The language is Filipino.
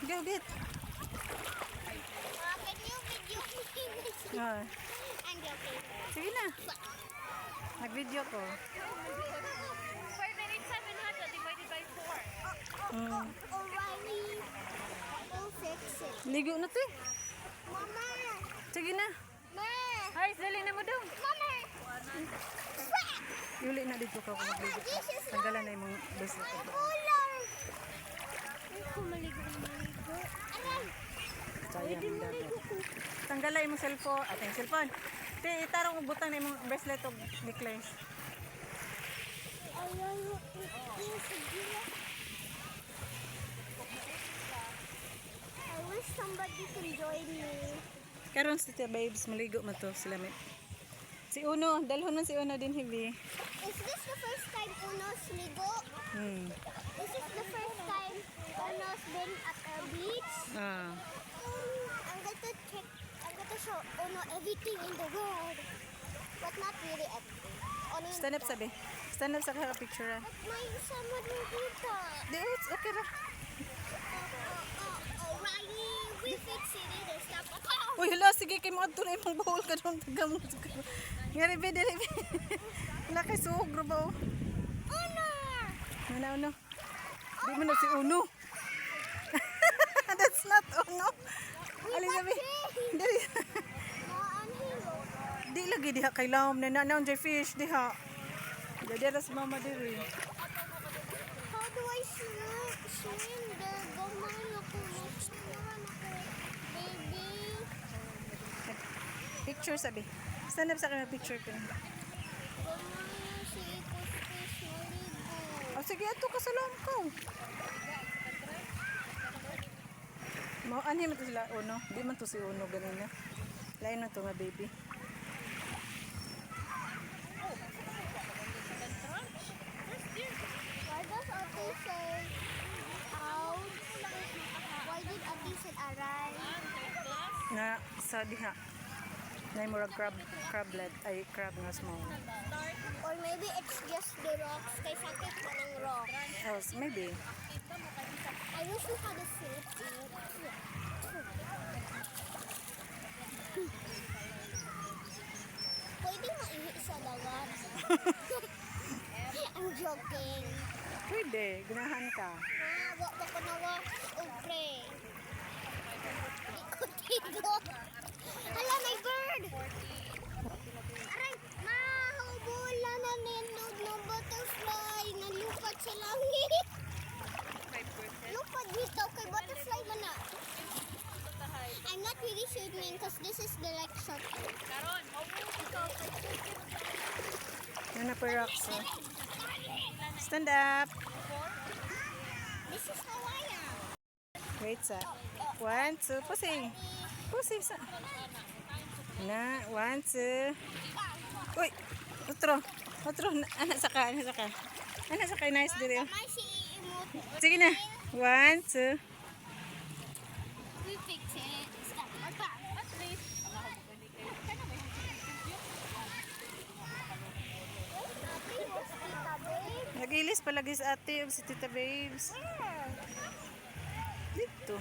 Go get. Can you video me? Ah, I'm joking. sige na. Nag-video ko. 4 minutes 700 divided by 4. O'Reilly will fix it. Ligo na to eh. Mama! Sige na. Ma! Ay, dali na mo daw. Mama! Yuli na dito ka kung magligo. This is Tanggalan na yung mga bracelet ko. cooler! Ako maligo. Aray! Sayang yung dagat. Tanggalan yung cellphone. At yung cellphone. Te, itarong mo butang na yung bracelet o necklace. Ayaw sige. I wish somebody can join me. Karon si Tia Babes, maligo mo to sila may. Si Uno, dalhon man si Uno din hibi. Is this the first time Uno's ligo? This is the first time Uno's been at a beach. Ah. I'm going to check, I'm going to show Uno everything in the world. But not really everything. Only Stand up sabi. Stand up sa picture. But may sama rin dito. Di, it's okay ra. O'Reilly, we fix it in the stuff. Uy, hala, sige kay mo adto na imong bawol ka doon taga mo. Ngari be dili. Wala kay sugro ba oh. Uno! Uno. Di mo na si Uno. That's not Uno. Ali sabi. Dili. Di lagi diha kay lawom na naon jay fish diha. Dadera si mama diri. How do I swim? There, gamahan ako. Gamahan ako. Baby. Picture sabi. Stand up sa kanya picture ko. Gamahan si Ikos Fish maligo. Oh, sige ato ka sa lawom ko. Mo ani man to sila Uno. Di man to si Uno ganina. Lain na to nga baby. Why does Ate say out? Why did Ate say aray? Na sa diha. Na yung murag crablet ay crab nga small. Or maybe it's just the rocks. Kay sakit pa ng rock. Oh, maybe. I wish we had a seat. Pwede maihi sa dagat. I'm joking. Pwede, ganahan ka. Wag pa ko nawa o pre. Tigo. Hala, may bird. Aray, mahubula na ninog ng butterfly. Nalupat sa langit. Lupat dito kay butterfly man na. I'm not really swimming because this is the like short. Karon, Nana per rocks. Oh. Stand up. This is how I am. Wait sa. 1, 2, pusing. Pusing sa. Na, 1, 2. Uy, otro. Otro, anak saka, anak saka. Anak saka, nice diri. May si emote. Sige na. 1, 2. We fix it. Stop. at least Nag-ilis palagi sa ate o si Tita Babes. Where? Dito.